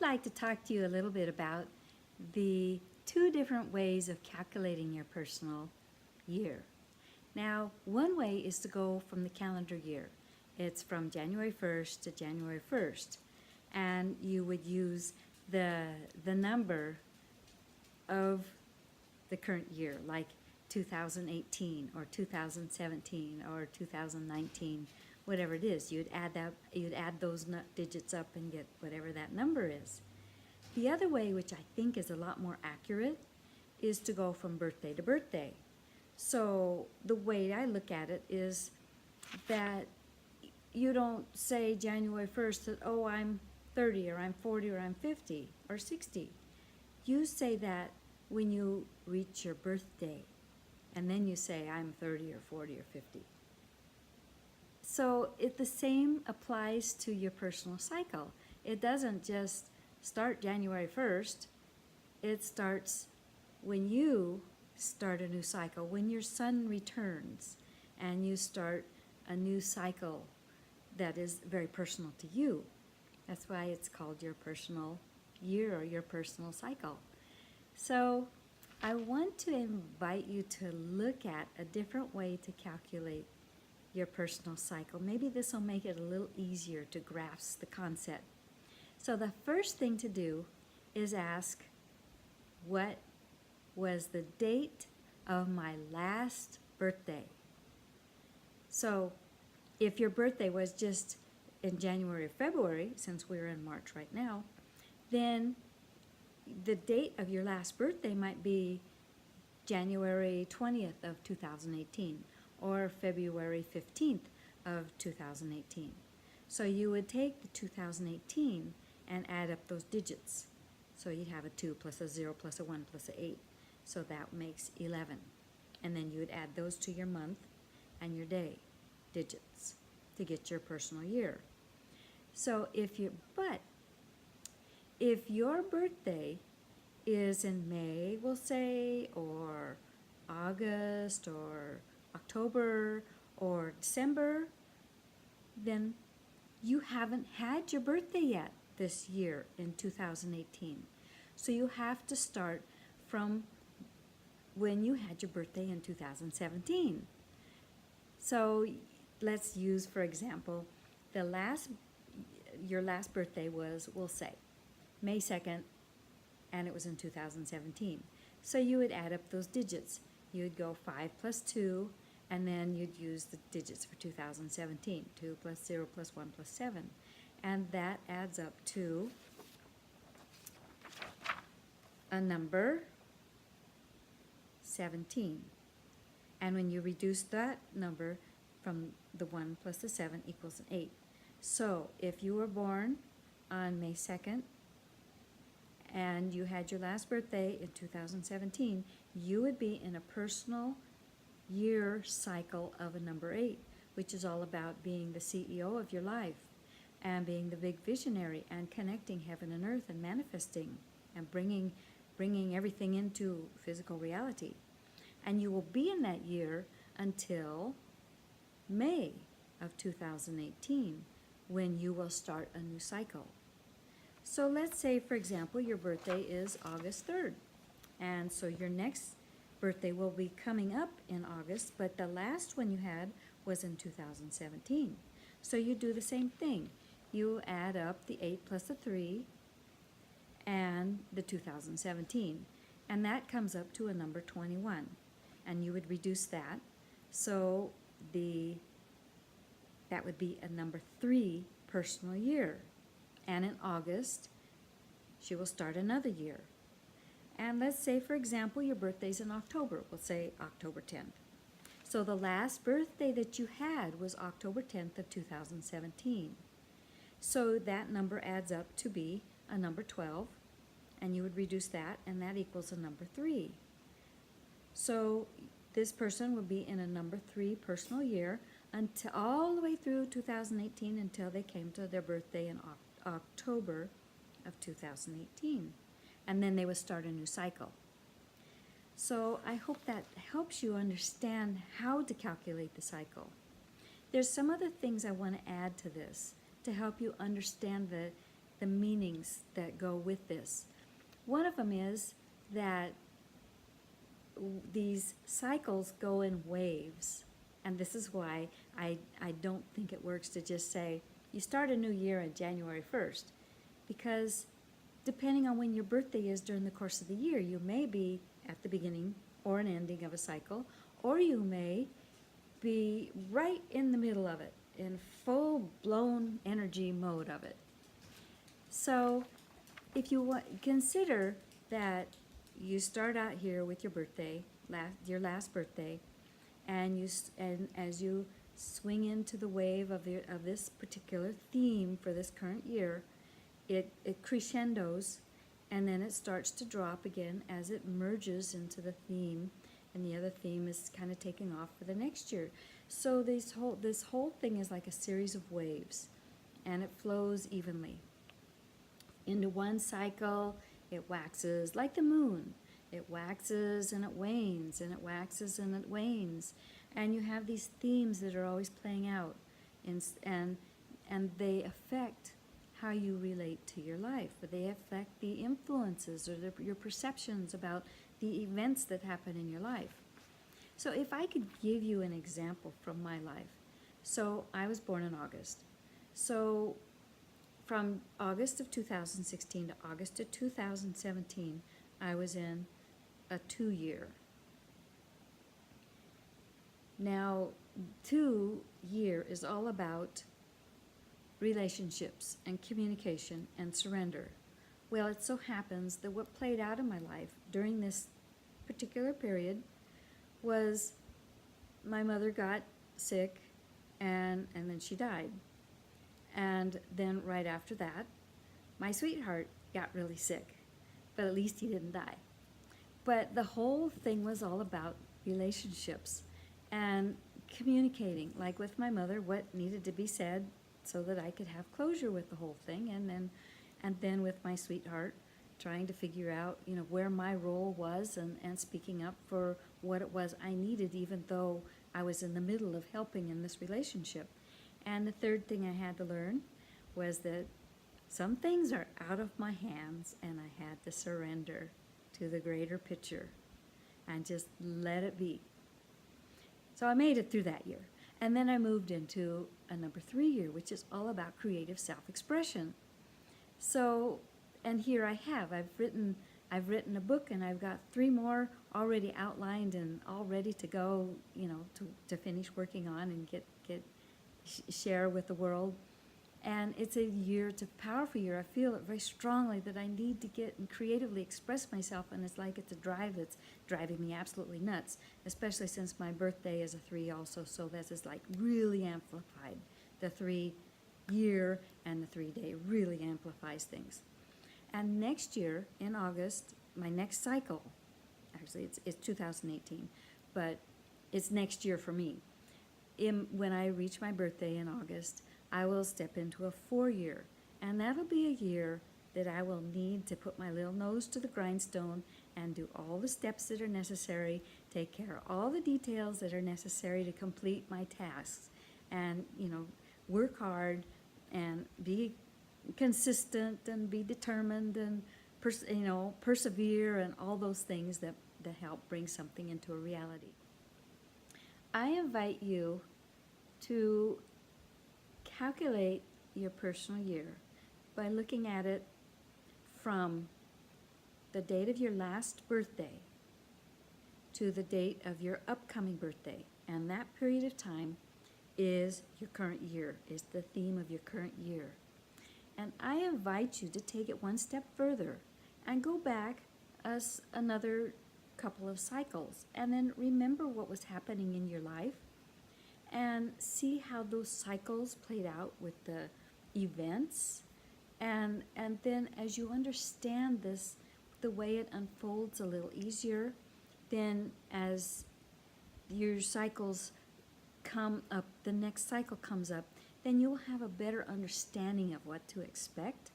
like to talk to you a little bit about the two different ways of calculating your personal year. Now, one way is to go from the calendar year. It's from January 1st to January 1st. And you would use the number of the current year, like 2018 or 2017 or 2019, whatever it is. You'd add those digits up and get whatever that number is. The other way, which I think is a lot more accurate, is to go from birthday to birthday. So the way I look at it is that you don't say January 1st that, oh, I'm 30 or I'm 40 or I'm 50 or 60. You say that when you reach your birthday, and then you say I'm 30 or 40 or 50. So the same applies to your personal cycle. It doesn't just start January 1st. It starts when you start a new cycle, when your sun returns and you start a new cycle that is very personal to you. That's why it's called your personal year or your personal cycle. So I want to invite you to look at a different way to calculate your personal cycle. Maybe this will make it a little easier to grasp the concept. So the first thing to do is ask, what was the date of my last birthday? So if your birthday was just in January or February, since we're in March right now, then the date of your last birthday might be January 20th of 2018 or February 15th of 2018. So you would take the 2018 and add up those digits. So you'd have a 2 plus a 0 plus a 1 plus a 8. So that makes 11. And then you would add those to your month and your day digits to get your personal year. So if your birthday is in May, we'll say, or August, or October, or December, then you haven't had your birthday yet this year in 2018. So you have to start from when you had your birthday in 2017. So let's use, for example, your last birthday was, we'll say, May 2nd, and it was in 2017. So you would add up those digits. You would go 5 plus 2, and then you'd use the digits for 2017, 2 plus 0 plus 1 plus 7. And that adds up to a number 17. And when you reduce that number from the 1 plus the 7 equals an 8. So if you were born on May 2nd and you had your last birthday in 2017, you would be in a personal year cycle of a number 8, which is all about being the CEO of your life and being the big visionary and connecting heaven and earth and manifesting and bringing everything into physical reality. And you will be in that year until May of 2018, when you will start a new cycle. So let's say, for example, your birthday is August 3rd. And so your next birthday will be coming up in August, but the last one you had was in 2017. So you do the same thing. You add up the 8 plus the 3 and the 2017. And that comes up to a number 21. And you would reduce that. So that would be a number 3 personal year. And in August, she will start another year. And let's say, for example, your birthday's in October. We'll say October 10th. So the last birthday that you had was October 10th of 2017. So that number adds up to be a number 12. And you would reduce that, and that equals a number 3. So this person would be in a number 3 personal year until all the way through 2018 until they came to their birthday in October of 2018. And then they would start a new cycle. So I hope that helps you understand how to calculate the cycle. There's some other things I want to add to this to help you understand the meanings that go with this. One of them is that these cycles go in waves. And this is why I don't think it works to just say, you start a new year on January 1st. Because depending on when your birthday is during the course of the year, you may be at the beginning or an ending of a cycle, or you may be right in the middle of it, in full-blown energy mode of it. So if you consider that you start out here with your birthday, your last birthday, and as you swing into the wave of this particular theme for this current year, it crescendos, and then it starts to drop again as it merges into the theme, and the other theme is kind of taking off for the next year. So this whole thing is like a series of waves, and it flows evenly. Into one cycle, it waxes like the moon. It waxes and it wanes, and it waxes and it wanes. And you have these themes that are always playing out, and they affect how you relate to your life. They affect the influences or your perceptions about the events that happen in your life. So if I could give you an example from my life. So I was born in August. So from August of 2016 to August of 2017, I was in a 2-year. Now, 2-year is all about relationships and communication and surrender. Well, it so happens that what played out in my life during this particular period was my mother got sick, and then she died. And then right after that, my sweetheart got really sick, but at least he didn't die. But the whole thing was all about relationships and communicating, like with my mother, what needed to be said so that I could have closure with the whole thing, and then with my sweetheart, trying to figure out, where my role was and speaking up for what it was I needed, even though I was in the middle of helping in this relationship. And the third thing I had to learn was that some things are out of my hands, and I had to surrender to the greater picture and just let it be. So I made it through that year. And then I moved into a number 3 year, which is all about creative self-expression. So, and here I have, I've written a book, and I've got 3 more already outlined and all ready to go, to finish working on and share with the world. And it's a powerful year. I feel it very strongly that I need to get and creatively express myself, and it's like it's a drive that's driving me absolutely nuts, especially since my birthday is a 3 also, so this is like really amplified. The 3-year and the 3-day really amplifies things. And next year, in August, my next cycle, actually it's 2018, but it's next year for me. When I reach my birthday in August, I will step into a 4-year, and that'll be a year that I will need to put my little nose to the grindstone and do all the steps that are necessary, take care of all the details that are necessary to complete my tasks, and work hard and be consistent and be determined and persevere and all those things that help bring something into a reality. I invite you to calculate your personal year by looking at it from the date of your last birthday to the date of your upcoming birthday. And that period of time is your current year, is the theme of your current year. And I invite you to take it one step further and go back another couple of cycles, and then remember what was happening in your life and see how those cycles played out with the events, and then as you understand this, the way it unfolds a little easier, then as your cycles come up, the next cycle comes up, then you'll have a better understanding of what to expect,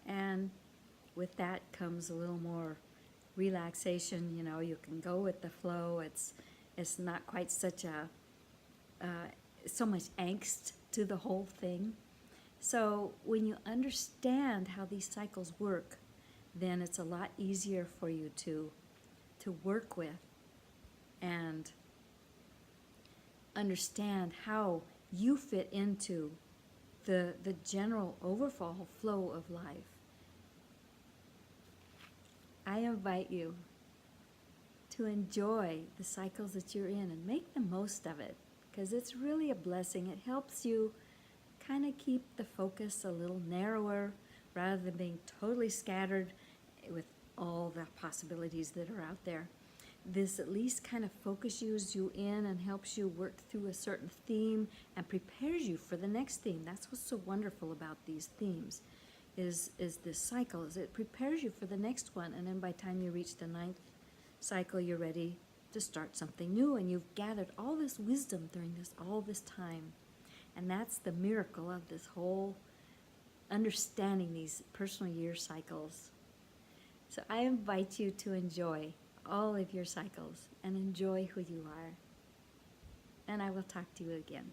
and with that comes a little more relaxation. You can go with the flow. It's not quite such so much angst to the whole thing. So when you understand how these cycles work, then it's a lot easier for you to work with and understand how you fit into the general overall flow of life. I invite you to enjoy the cycles that you're in and make the most of it, because it's really a blessing. It helps you kind of keep the focus a little narrower rather than being totally scattered with all the possibilities that are out there. This at least kind of focuses you in and helps you work through a certain theme and prepares you for the next theme. That's what's so wonderful about these themes, is this cycle, is it prepares you for the next one. And then by the time you reach the 9th cycle, you're ready to start something new, and you've gathered all this wisdom during all this time. And that's the miracle of this whole understanding these personal year cycles. So I invite you to enjoy all of your cycles and enjoy who you are. And I will talk to you again.